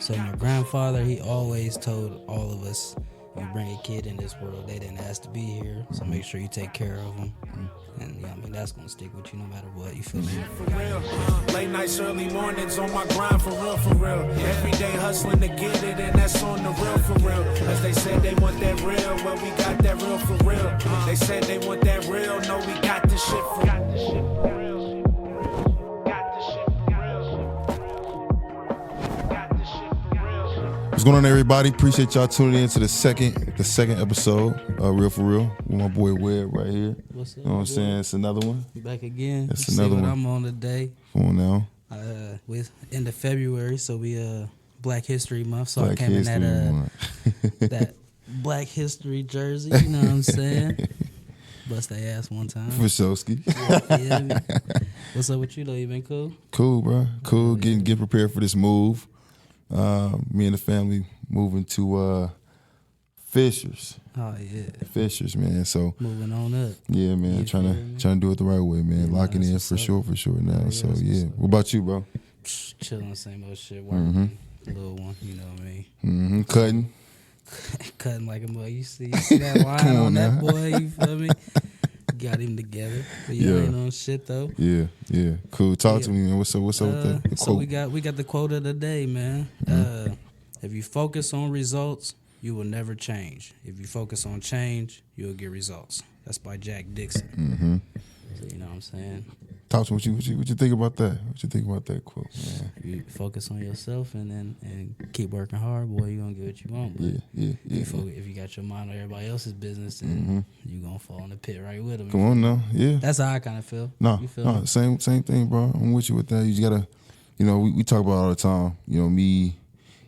So my grandfather, he always told all of us, you bring a kid in this world, they didn't ask to be here, so make sure you take care of them. And I mean, that's gonna stick with you no matter what, you feel me? For real, late nights, early mornings on my grind, for real, for real. Every day hustling to get it, and that's on the real, for real. As they said they want that real, well, we got that real, for real. They said they want that real, no, we got this shit for real. What's going on, everybody? Appreciate y'all tuning in to the second episode of Real for Real with my boy Webb right here. What's up, you know what I'm saying? It's another one. Back again. That's See another what one. I'm on today. Come on now. With end of February, so we Black History Month. So Black I came History in that Month. that Black History jersey. You know what I'm saying? Bust they ass one time. For Showski. Yeah. What's up with you though? You been cool? Cool, bro. Cool. Get prepared for this move. Me and the family moving to Fishers. Oh yeah. Fishers, man. So Moving on up. yeah, man. You Trying feel me? to do it the right way, man. Yeah, Locking that's in what's for up. sure now. Yeah, So that's yeah. what's up. What about you, bro? Chilling the same old shit, working. Little one, you know what I mean? Mm-hmm. Cutting. Cutting like a mug. You see that line Come on on that now. boy, you feel me? Got him together. But yeah, Yeah. ain't on shit though. Yeah. Cool. Talk to Yeah. me, man. What's up with the So quote? we got the quote of the day, man. If you focus on results, you will never change. If you focus on change, you'll get results. That's by Jack Dixon. Mm-hmm. So you know what I'm saying? Talk to me. What you think about that? What you think about that quote, man? If you focus on yourself and keep working hard, boy, you're gonna get what you want. But Yeah. if you got your mind on everybody else's business, then you gonna fall in the pit right with them. Come on now. Yeah. That's how I kind of feel. No, You feel me? same thing, bro. I'm with you with that. You just gotta, we talk about it all the time. Me,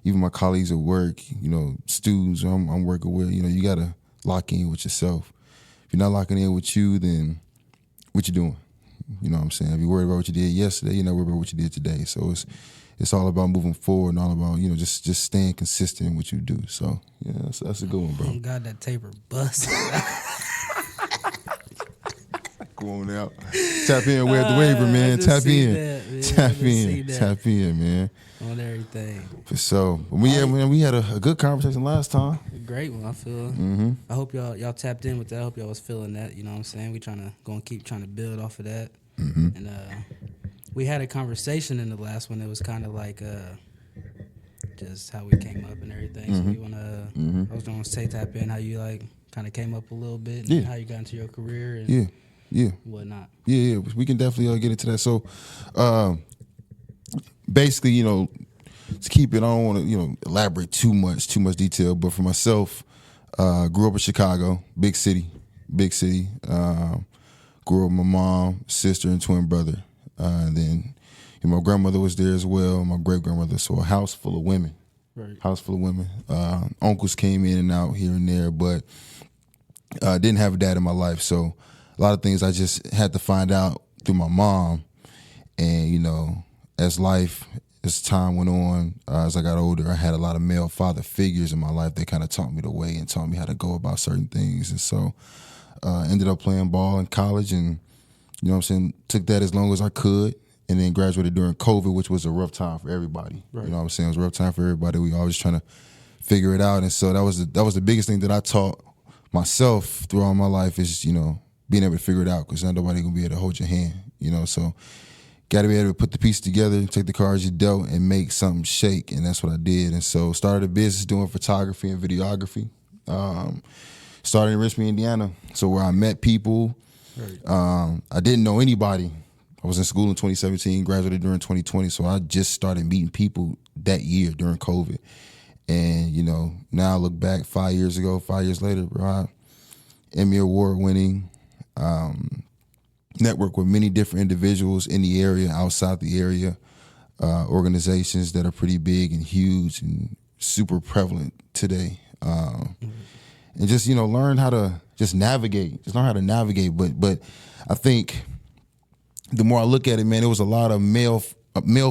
even my colleagues at work, students I'm working with. You gotta lock in with yourself. If you're not locking in with you, then what you doing? You know what I'm saying? If you're worried about what you did yesterday, you're not worried about what you did today. So it's all about moving forward and all about just staying consistent in what you do. So yeah, that's a good one, bro. Oh God, that taper bust. Go on out. Tap in. We're at the waiver, man. I just Tap see in. that, man. I Tap just see in. that. Tap in, man. On everything. For sure. We had a good conversation last time. Great one, I feel. I hope y'all tapped in with that. I hope y'all was feeling that. You know what I'm saying? We gonna keep trying to build off of that. And we had a conversation in the last one that was kind of like just how we came up and everything. So we wanna. I was gonna say tap in how you like kind of came up a little bit. And Yeah. How you got into your career and Yeah. whatnot. Yeah. We can definitely get into that. So, basically, to keep it, I don't want to, elaborate too much detail. But for myself, grew up in Chicago, big city. Grew up with my mom, sister, and twin brother. And then my grandmother was there as well, my great grandmother. So a house full of women. Right. House full of women. Uncles came in and out here and there, but didn't have a dad in my life. So a lot of things I just had to find out through my mom. And, as time went on, as I got older, I had a lot of male father figures in my life that kind of taught me the way and taught me how to go about certain things. And so ended up playing ball in college and, took that as long as I could. And then graduated during COVID, which was a rough time for everybody. Right. You know what I'm saying? It was a rough time for everybody. We always trying to figure it out. And so that was the biggest thing that I taught myself through all my life is, being able to figure it out because not nobody going to be able to hold your hand, So got to be able to put the pieces together, take the cards you dealt, and make something shake. And that's what I did. And so started a business doing photography and videography. Started in Richmond, Indiana, so where I met people. Right. I didn't know anybody. I was in school in 2017, graduated during 2020, so I just started meeting people that year during COVID. And, now I look back 5 years later, bro, Emmy Award winning, network with many different individuals in the area, outside the area, organizations that are pretty big and huge and super prevalent today. And just, learn how to navigate. But I think the more I look at it, man, it was a lot of male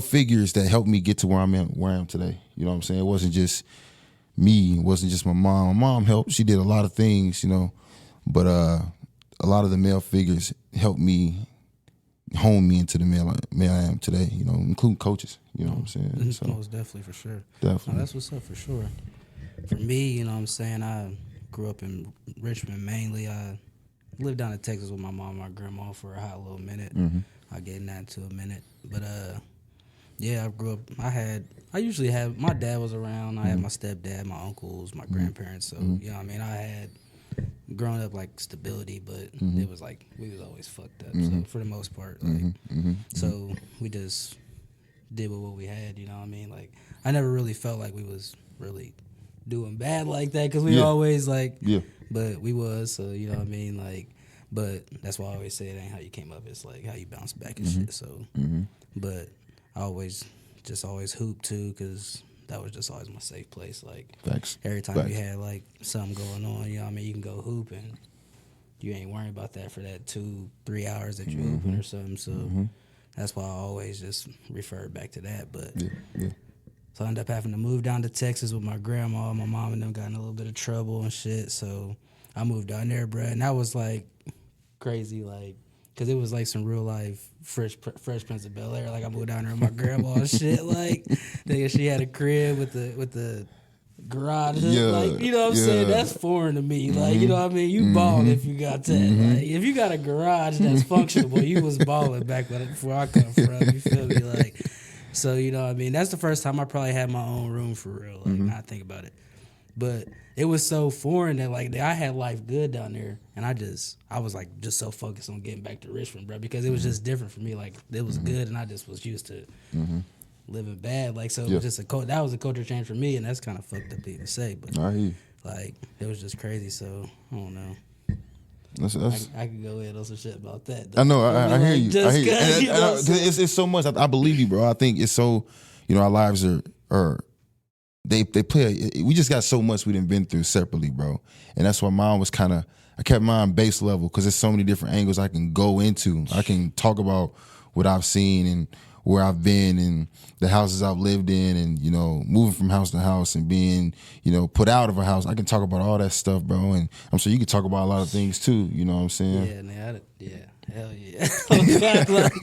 figures that helped me get to where I am today. You know what I'm saying? It wasn't just me. It wasn't just my mom. My mom helped. She did a lot of things, but a lot of the male figures helped me honed me into the man I am today, you know, including coaches, you know what I'm saying? So, Most definitely, for sure. definitely. No, that's what's up, for sure. For me, you know what I'm saying, I grew up in Richmond mainly. I lived down in Texas with my mom and my grandma for a hot little minute. I'll get in that into a minute. But, yeah, I grew up, I usually had, my dad was around. I had my stepdad, my uncles, my grandparents. So, you know what I mean, I had grown up like stability, but it was like we was always fucked up. So for the most part, like, so we just did with what we had. You know what I mean? Like, I never really felt like we was really doing bad like that, because we always like, but we was. So you know what I mean? Like, but that's why I always say it ain't how you came up. It's like how you bounce back and shit. So, but I always hoop too, because that was just always my safe place. Like, Facts. Every time Facts. you had like something going on, you know what I mean, you can go hoop and you ain't worrying about that for that 2-3 hours that you hooping or something. So that's why I always just refer back to that. But so I ended up having to move down to Texas with my grandma. My mom and them got in a little bit of trouble and shit. So I moved down there, bruh, and that was like crazy, like, because it was like some real life Fresh Prince of Bel-Air. Like, I moved down there with my grandma and shit. Like, nigga, she had a crib with the garage. Like, you know what I'm saying? That's foreign to me. Like, you know what I mean? You ballin' if you got that. Like, if you got a garage that's functional, boy, you was balling back before I come from. You feel me? Like, so, you know what I mean? That's the first time I probably had my own room for real. Like, now I think about it. But it was so foreign that, like, I had life good down there, and I was like just so focused on getting back to Richmond, bro, because it was just different for me. Like, it was good, and I just was used to living bad. Like, so it was just that was a culture change for me, and that's kind of fucked up to even say, but like, it was just crazy. So I don't know. I could go in on some shit about that, though. I know. I hear you. I hear you. And It's so much. I believe you, bro. I think it's so. You know, our lives are. They play. We just got so much we done been through separately, bro. And that's why mine was kind of. I kept mine base level because there's so many different angles I can go into. I can talk about what I've seen and where I've been and the houses I've lived in, and, you know, moving from house to house and being, you know, put out of a house. I can talk about all that stuff, bro. And I'm sure you can talk about a lot of things too. You know what I'm saying? Yeah, man. Hell yeah. Oh, God, like,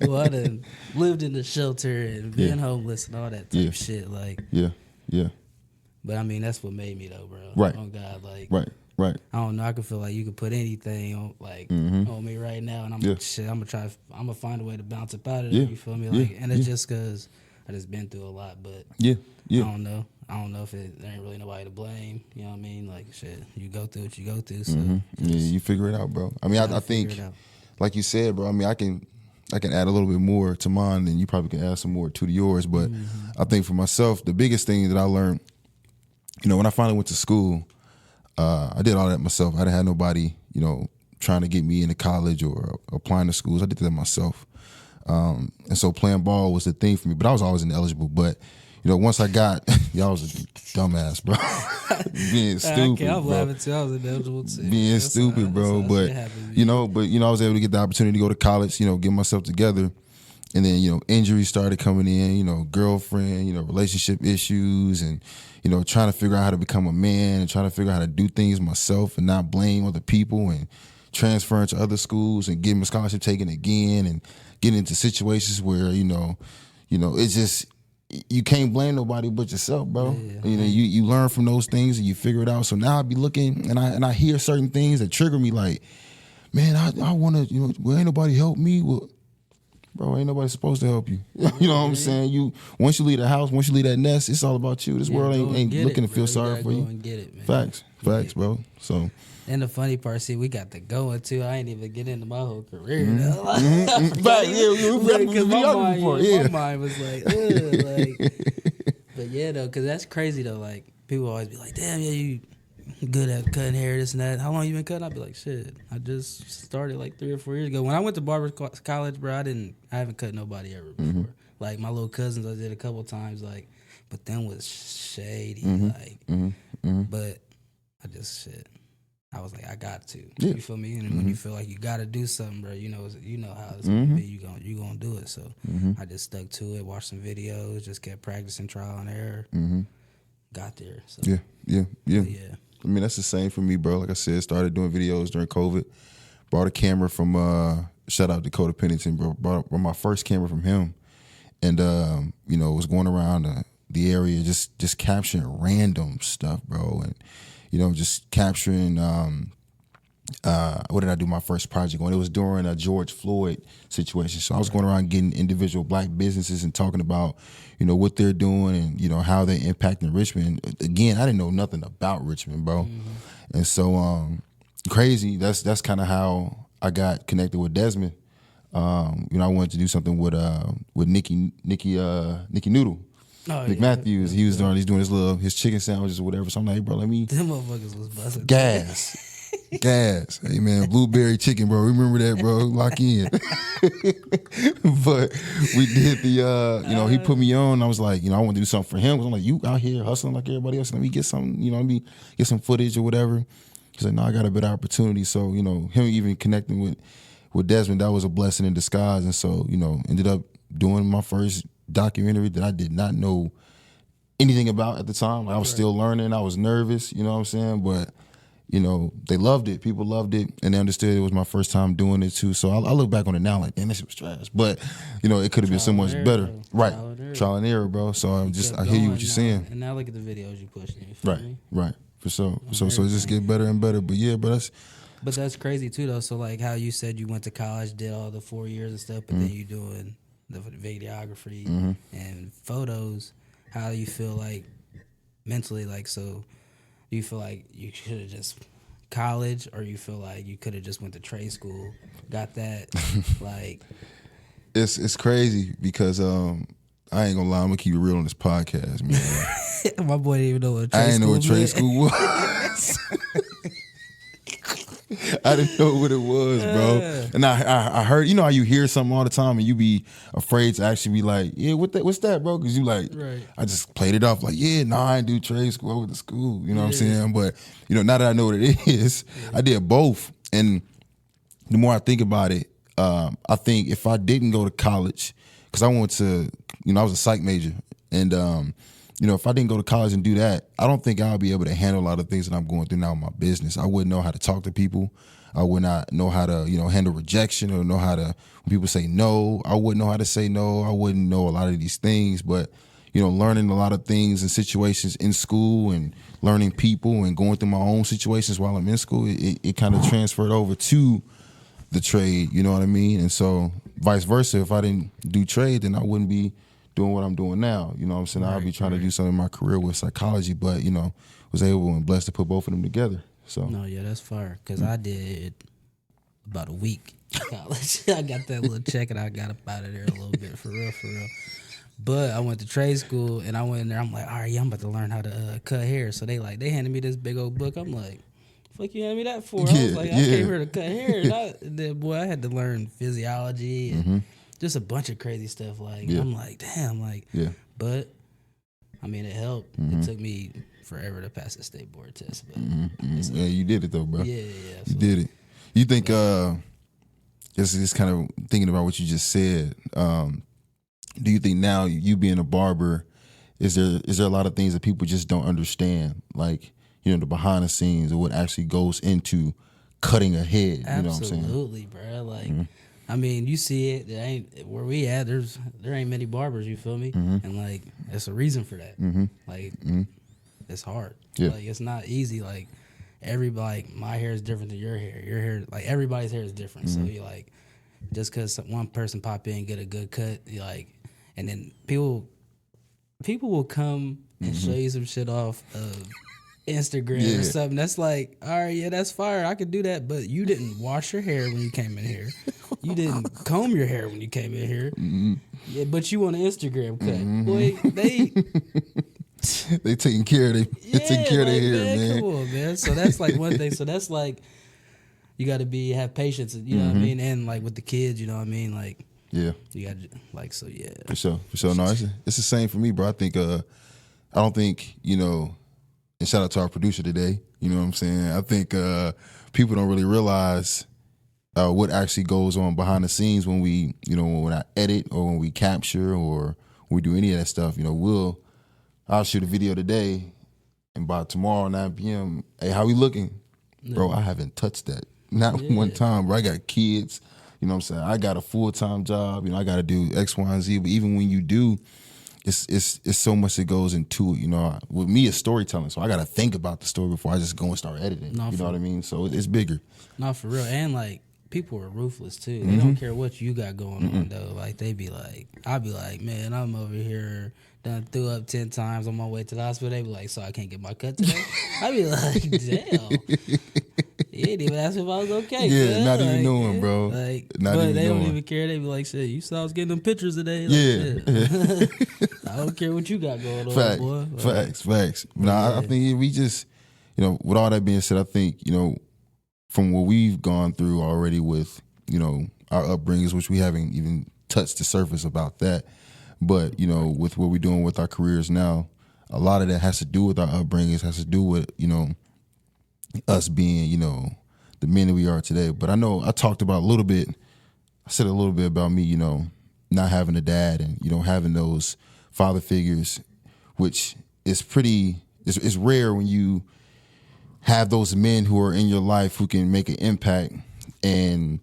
well, I done lived in the shelter and been homeless and all that type of shit. Like, yeah. But I mean, that's what made me though, bro. Right. Oh God, like, right. I don't know. I can feel like you could put anything on, like, on me right now, and I'm gonna find a way to bounce up out of there. You feel me? Like, and it's just because I just been through a lot. But I don't know. I don't know if there ain't really nobody to blame. You know what I mean? Like, shit, you go through what you go through. So you figure it out, bro. I mean, I think, like you said, bro. I mean, I can add a little bit more to mine, and you probably can add some more to yours. But I think for myself, the biggest thing that I learned, you know, when I finally went to school, I did all that myself. I didn't have nobody, you know, trying to get me into college or applying to schools. I did that myself. And so playing ball was the thing for me. But I was always ineligible. But, you know, once I got, y'all was a dumbass, bro. Being stupid, I'm bro. laughing too. I was ineligible too. Being stupid, bro. But, you know, I was able to get the opportunity to go to college, you know, get myself together. And then, you know, injuries started coming in, you know, girlfriend, you know, relationship issues, and, you know, trying to figure out how to become a man and trying to figure out how to do things myself and not blame other people, and transferring to other schools and getting my scholarship taken again, and getting into situations where, you know, it's just, you can't blame nobody but yourself, bro. You know, you learn from those things and you figure it out. So now I be looking and I hear certain things that trigger me, like, man, I want to, you know, well, ain't nobody help me. Well, bro, ain't nobody supposed to help you. You know what I'm saying? Once you leave the house, once you leave that nest, it's all about you. This world ain't looking to feel sorry for you. And get it, man. Facts, bro. So. And the funny part, see, we got to going too. I ain't even get into my whole career. Though. My mind was like, ugh, but yeah, though, because that's crazy though. Like, people always be like, damn, yeah, you good at cutting hair, this and that. How long you been cutting? I'd be like, shit, I just started like 3 or 4 years ago. When I went to barber college, bro, I haven't cut nobody ever before. Like, my little cousins, I did a couple times, like, but them was shady, but I just I was like, I got to. You feel me? And when you feel like you got to do something, bro, you know how it's gonna be. You gonna do it. So I just stuck to it, watched some videos, just kept practicing, trial and error. Got there. So Yeah. I mean, that's the same for me, bro. Like I said, started doing videos during COVID. Bought a camera from shout out Dakota Pennington, bro. Brought my first camera from him, and was going around the area just capturing random stuff, bro, and just capturing. What did I do my first project on? It was during a George Floyd situation. So I was going around getting individual black businesses and talking about, what they're doing and, how they're impacting Richmond. Again, I didn't know nothing about Richmond, bro. Mm-hmm. And so crazy. That's kind of how I got connected with Desmond. I wanted to do something with Nicky Noodle. Oh, Nick Matthews. He's doing his chicken sandwiches or whatever. So I'm like, hey, bro, let me them motherfuckers was busting. gas. Gas. Hey man, blueberry chicken, bro. Remember that, bro. Lock in. But we did the he put me on. I was like, I want to do something for him. I'm like, you out here hustling like everybody else. Let me get some, get some footage or whatever. He's like, no, I got a better opportunity. So, him even connecting with Desmond, that was a blessing in disguise. And so, ended up doing my first documentary that I did not know anything about at the time. I was still learning. I was nervous, you know what I'm saying? But they loved it. People loved it, and they understood it was my first time doing it too. So I look back on it now like, damn, this shit was trash. But it could have been so much better. Right, trial and error, bro. So I hear you what you're saying. And now look at the videos you pushing. Right, for sure. So it just get better and better. But yeah, but that's crazy too, though. So like how you said you went to college, did all the 4 years and stuff, but then you doing the videography and photos. How do you feel like mentally? Like so. Do you feel like you should have just college, or you feel like you could have just went to trade school, got that? Like, it's crazy because I ain't gonna lie, I'm gonna keep it real on this podcast, man. My boy didn't even know what trade I didn't know what trade meant. school was. I didn't know what it was, bro. And I heard, how you hear something all the time and you be afraid to actually be like, yeah, what's that, bro? Because you like, I just played it off like, yeah, I didn't do trade school, I went to school, you know what I'm saying? But, now that I know what it is, I did both. And the more I think about it, I think if I didn't go to college, because I went to, I was a psych major, and if I didn't go to college and do that, I don't think I'll be able to handle a lot of things that I'm going through now in my business. I wouldn't know how to talk to people. I would not know how to, handle rejection, or know how to, when people say no, I wouldn't know how to say no. I wouldn't know a lot of these things, but, learning a lot of things and situations in school and learning people and going through my own situations while I'm in school, it kind of transferred over to the trade, you know what I mean? And so vice versa, if I didn't do trade, then I wouldn't be doing what I'm doing now. You know what I'm saying? I'll be trying to do something in my career with psychology, but, was able and blessed to put both of them together. So no, yeah, that's fire. Because I did about a week in college. I got that little check and I got up out of there a little bit, for real. But I went to trade school and I went in there. I'm like, all right, yeah, I'm about to learn how to cut hair. So they handed me this big old book. I'm like, fuck you handed me that for? I was like, I came here to cut hair. And I had to learn physiology and just a bunch of crazy stuff. Like, I'm like, damn, like, but I mean, it helped. It took me forever to pass the state board test. But yeah, you did it though, bro. Yeah. You did it. You think, just kind of thinking about what you just said, do you think now, you being a barber, is there a lot of things that people just don't understand? Like, the behind the scenes or what actually goes into cutting a head. You know what I'm saying? Absolutely, bro. Like, I mean, you see it. There ain't where we at. There ain't many barbers. You feel me? And like, there's a reason for that. Like, it's hard. Yeah. Like, it's not easy. Like, my hair is different than your hair. Your hair, like, everybody's hair is different. So you like, just because one person pop in and get a good cut, you like, and then people will come and show you some shit off of Instagram or something. That's like, all right, yeah, that's fire. I could do that, but you didn't wash your hair when you came in here. You didn't comb your hair when you came in here. Yeah, but you want an Instagram cut. Boy, they taking care of their hair, man. Come on, man. So that's like one thing. So that's like, you got to have patience. You know what I mean? And like with the kids, you know what I mean? Like, yeah, you got to like, so yeah. For sure. No, it's the same for me, bro. I think I don't think, and shout out to our producer today, you know what I'm saying? I think people don't really realize what actually goes on behind the scenes when we, when I edit or when we capture or when we do any of that stuff. I'll shoot a video today, and by tomorrow 9 p.m., hey, how we looking? Bro, I haven't touched that. Not one time, bro. I got kids. You know what I'm saying? I got a full-time job. You know, I got to do X, Y, and Z. But even when you do, it's so much that goes into it. You know, with me, it's storytelling. So I got to think about the story before I just go and start editing. You know what I mean? So it's bigger. Not for real. And like, people are ruthless too. They don't care what you got going on though. Like they be like, I'll be like, man, I'm over here done threw up 10 times on my way to the hospital. They be like, so I can't get my cut today. I be like, damn. He didn't even ask me if I was okay. Yeah, not like, even knowing, bro. Like, not but even they knowing. don't even care. They be like, shit, you saw I was getting them pictures today. Like, Yeah. I don't care what you got going Facts, on, boy. Like, facts. But I think we just, you know, with all that being said, I think, you know, from what we've gone through already with, you know, our upbringings, which we haven't even touched the surface about that. But, you know, with what we're doing with our careers now, a lot of that has to do with our upbringings, has to do with, you know, us being, you know, the men that we are today. But I know I talked about a little bit, I said a little bit about me, you know, not having a dad and, you know, having those father figures, which is pretty, it's rare when you have those men who are in your life who can make an impact and,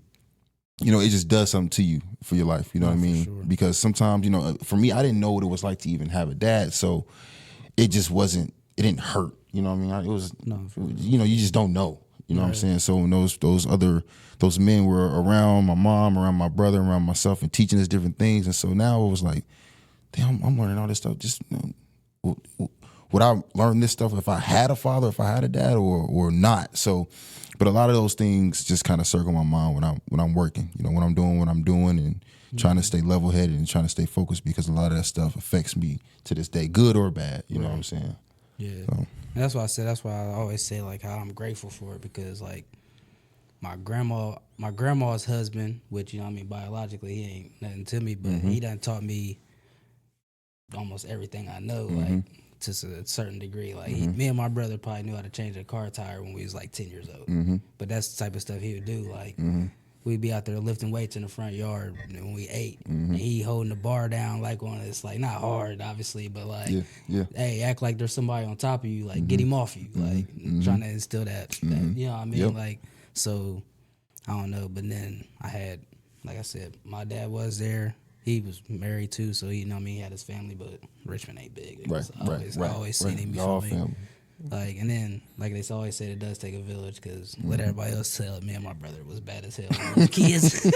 you know, it just does something to you for your life. You know what I mean? Sure. Because sometimes, you know, for me, I didn't know what it was like to even have a dad. So it just wasn't, it didn't hurt. You know what I mean? It was, you know, you just don't know. You know what I'm saying? So when those men were around my mom, around my brother, around myself and teaching us different things. And so now it was like, damn, I'm learning all this stuff. Just, you know, would I learn this stuff if I had a father, if I had a dad or not? So, but a lot of those things just kind of circle my mind when I'm working, you know, when I'm doing what I'm doing and trying to stay level headed and trying to stay focused because a lot of that stuff affects me to this day, good or bad. You know what I'm saying? Yeah. So. And that's why I said, that's why I always say like how I'm grateful for it because like my grandma's husband, which, you know what I mean, biologically he ain't nothing to me, but he done taught me almost everything I know, like to a certain degree. Like me and my brother probably knew how to change a car tire when we was like 10 years old. But that's the type of stuff he would do. Like we'd be out there lifting weights in the front yard when we ate. And he holding the bar down like on it's like not hard obviously, but like hey, act like there's somebody on top of you, like get him off you. Like trying to instill that you know what I mean? Like so I don't know, but then I had, like I said, my dad was there. He was married too, so he, you know what I mean, he had his family, but Richmond ain't big. I always seen him, you feel me? Like, and then, like they always say, it does take a village, because let everybody else tell it, me and my brother was bad as hell when we was kids.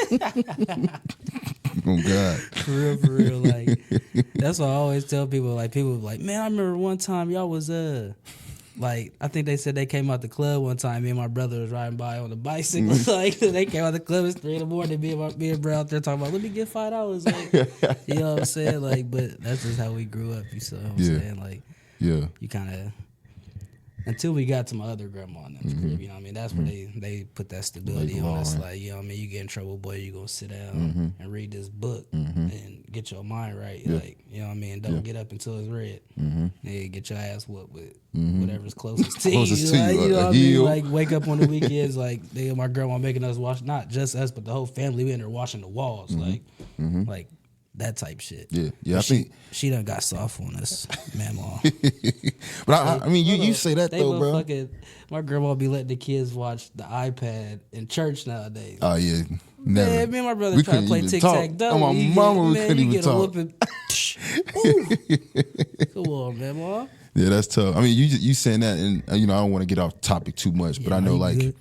Oh, God. For real, like, that's what I always tell people, like, people be like, man, I remember one time y'all was, like, I think they said they came out the club one time. Me and my brother was riding by on a bicycle. Like, they came out the club at 3 in the morning. Me and bro out there talking about, let me get $5. Like, you know what I'm saying? Like, but that's just how we grew up. You know what I'm saying? Like, you kind of, until we got to my other grandma and them's crib, you know what I mean? That's where they put that stability on us. Like, you know what I mean? You get in trouble, boy, you gonna sit down and read this book and get your mind right. Like, you know what I mean? Don't get up until it's read. And get your ass whooped with whatever's closest to you. Like, you know what I mean? Like, wake up on the weekends, like, my grandma making us wash, not just us, but the whole family. We in there washing the walls. Like that type shit. Yeah. I think she done got soft on us, mama. But I mean, you say that though, bro. My grandma be letting the kids watch the iPad in church nowadays. Oh yeah, never. Man, me and my brother try to play tic-tac-toe. Oh, my mama, we couldn't even talk. Come on, man, mom. Yeah, that's tough. I mean, you saying that, and you know, I don't want to get off topic too much, but I know like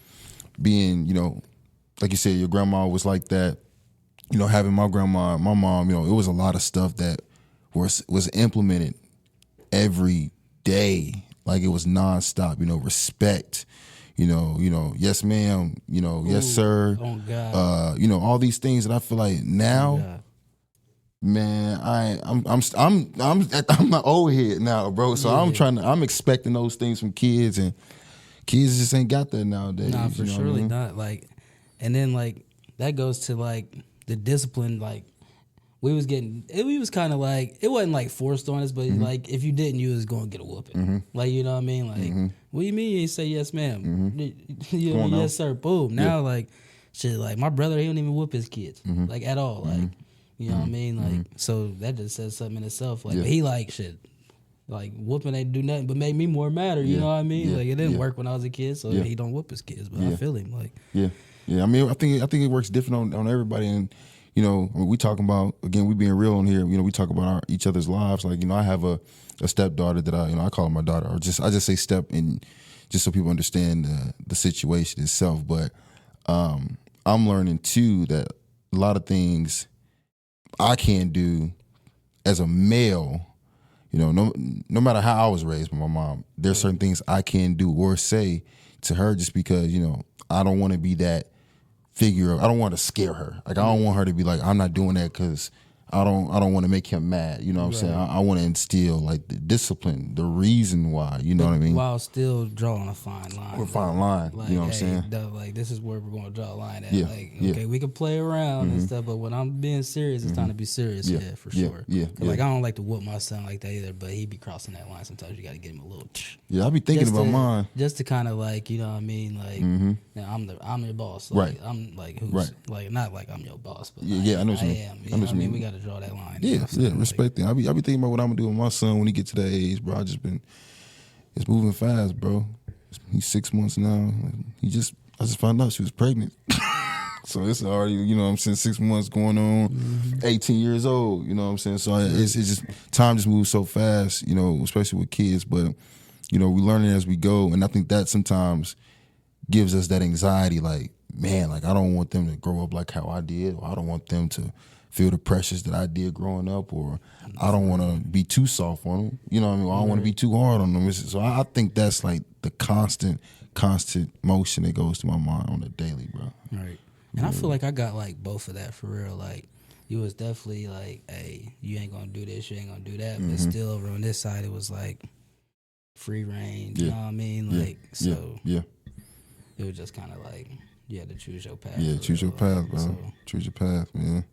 being, you know, like you said, your grandma was like that. You know, having my grandma, my mom, you know, it was a lot of stuff that was implemented every day. Like it was nonstop, you know, respect, you know, yes ma'am, you know, yes sir. Oh God. You know, all these things that I feel like now, man, I'm an old head now, bro. So I'm expecting those things from kids, and kids just ain't got that nowadays. Nah, for surely not. Like, and then like that goes to like the discipline. Like we was kind of like, it wasn't like forced on us, but like if you didn't, you was gonna get a whooping. Like, you know what I mean? Like, what do you mean you ain't say yes ma'am? You know, yes sir. Boom. Now like shit, like my brother, he don't even whoop his kids like at all. Like, you know what I mean? Like, so that just says something in itself. Like, but he like shit. like whooping ain't do nothing but make me more madder. You know what I mean? Yeah. Like it didn't Yeah. work when I was a kid, so Yeah. he don't whoop his kids. But Yeah. I feel him. Like Yeah. I mean, I think it works different on everybody, and you know, we talking about, again, we being real on here. You know, we talk about each other's lives. Like, you know, I have a stepdaughter that I call her my daughter, or I just say step in, just so people understand the situation itself. But I'm learning too that a lot of things I can't do as a male. You know, no matter how I was raised by my mom, there's certain things I can't do or say to her just because, you know, I don't want to be that figure. I don't want to scare her. Like, I don't want her to be like, I'm not doing that because I don't want to make him mad. You know what I'm saying? I want to instill like the discipline, the reason why. You know what I mean? while still drawing a fine line. A fine line. Like, you know what I'm saying? Like this is where we're going to draw a line at. Yeah, Like, yeah. okay, we can play around and stuff, but when I'm being serious, it's time to be serious. Yeah, for sure. Yeah. Like, I don't like to whoop my son like that either, but he be crossing that line. Sometimes you got to get him a little. Yeah, I be thinking about mine. Just to kind of like, you know what I mean? Like, now I'm your boss. Like, Right. I'm like, who's Right. like, not like I'm your boss, but Yeah, I know what you mean. am. I know what you mean. We got to draw that line. Yeah, you know what I'm saying? respect that. I be thinking about what I'm gonna do with my son when he get to that age, bro. It's moving fast, bro. He's 6 months now. I just found out she was pregnant. So it's already, you know what I'm saying, 6 months going on, 18 years old, you know what I'm saying? So it's just, time just moves so fast, you know, especially with kids. But, you know, we learn it as we go. And I think that sometimes gives us that anxiety, like, man, like, I don't want them to grow up like how I did, or I don't want them to feel the pressures that I did growing up, or I don't want to be too soft on them, you know what I mean? Or I don't want to be too hard on them. So I think that's like the constant motion that goes to my mind on a daily, bro. Right. And I feel like I got like both of that for real. Like, you was definitely like, hey, you ain't gonna do this, you ain't gonna do that. But still over on this side, it was like free range. You know what I mean? Like, so it was just kind of like you had to choose your path. Yeah, choose your path, bro. So, Choose your path, man.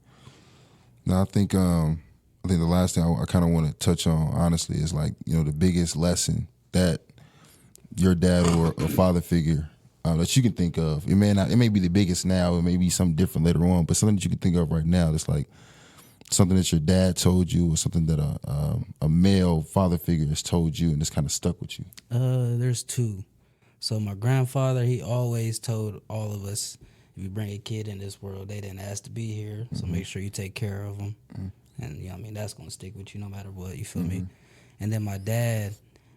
Now I think the last thing I kind of want to touch on, honestly, is like, you know, the biggest lesson that your dad or a father figure that you can think of. It may be the biggest now. It may be something different later on, but something that you can think of right now. That's like something that your dad told you, or something that a male father figure has told you, and it's kind of stuck with you. There's two. So my grandfather, he always told all of us, if you bring a kid in this world, they didn't ask to be here, so make sure you take care of them. And, you know what I mean, that's going to stick with you no matter what, you feel me? And then my dad,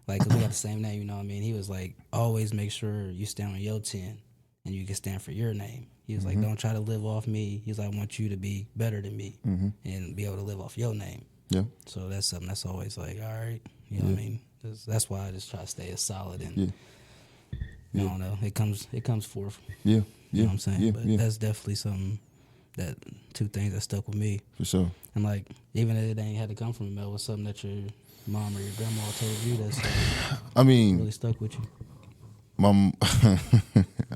like, 'cause we got the same name, you know what I mean? He was like, always make sure you stand on your 10 and you can stand for your name. He was like, don't try to live off me. He's like, I want you to be better than me and be able to live off your name. Yeah. So that's something that's always like, all right, you know what I mean? That's why I just try to stay as solid and, I don't know, it comes forth. Yeah. You know what I'm saying? Yeah. But that's definitely something, that two things that stuck with me. For sure. And like, even if it ain't had to come from a male, was something that your mom or your grandma told you that's I mean, really stuck with you. I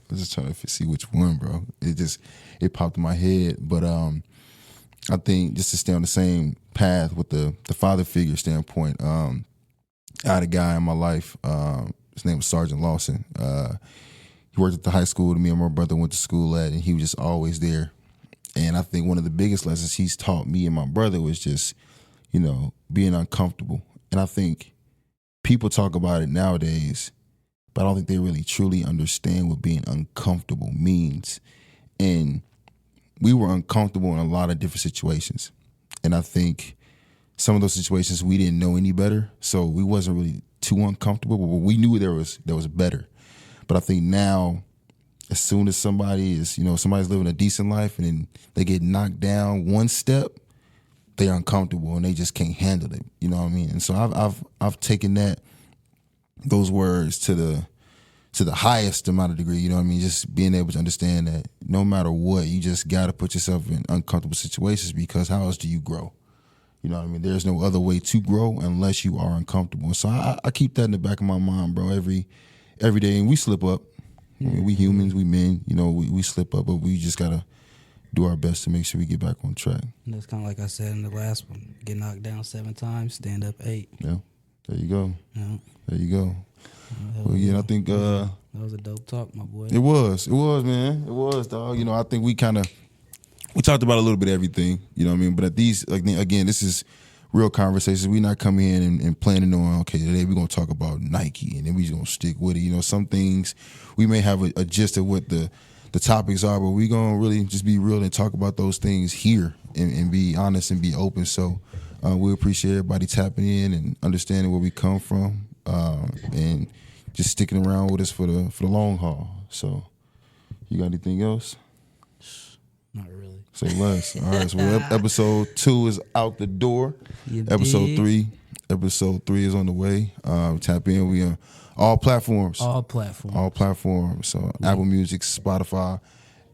was just trying to see which one, bro. It popped in my head. But I think just to stay on the same path with the father figure standpoint, I had a guy in my life, his name was Sergeant Lawson. He worked at the high school that me and my brother went to school at, and he was just always there. And I think one of the biggest lessons he's taught me and my brother was just, you know, being uncomfortable. And I think people talk about it nowadays, but I don't think they really truly understand what being uncomfortable means. And we were uncomfortable in a lot of different situations. And I think some of those situations we didn't know any better, so we wasn't really too uncomfortable, but we knew there was better. But I think now, as soon as somebody's living a decent life and then they get knocked down one step, they're uncomfortable and they just can't handle it. You know what I mean? And so I've taken those words to the highest amount of degree. You know what I mean? Just being able to understand that no matter what, you just got to put yourself in uncomfortable situations, because how else do you grow? You know what I mean? There's no other way to grow unless you are uncomfortable. So I keep that in the back of my mind, bro, every day. And we slip up. I mean, we humans, we men, you know, we slip up, but we just got to do our best to make sure we get back on track. And that's kind of like I said in the last one, get knocked down 7 times, stand up 8. Yeah, there you go. Yeah. There you go. Well, yeah, I think that was a dope talk, my boy. It was, man. It was, dog. You know, I think we talked about a little bit of everything, you know what I mean? But at these, again, this is real conversations. We not coming in and planning on, okay, today we're going to talk about Nike and then we just going to stick with it. You know, some things we may have a gist of what the topics are, but we going to really just be real and talk about those things here and be honest and be open. So we appreciate everybody tapping in and understanding where we come from and just sticking around with us for the long haul. So you got anything else? Not really. Say less. All right, so episode 2 is out the door. Episode 3 is on the way. Tap in. We on all platforms. All platforms. All platforms. So Apple Music, Spotify,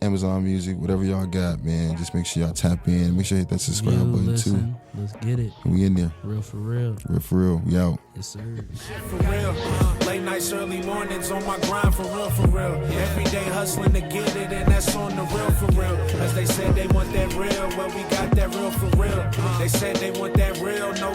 Amazon Music, whatever y'all got, man. Just make sure y'all tap in. Make sure you hit that subscribe button too. Let's get it. We in there. Real for real. Real for real. We out. Yes, sir. For real, late nights, early mornings on my grind for real, for real. Every day hustling to get it, and that's on the real, for real. As they said they want that real, well we got that real for real. They said they want that real, no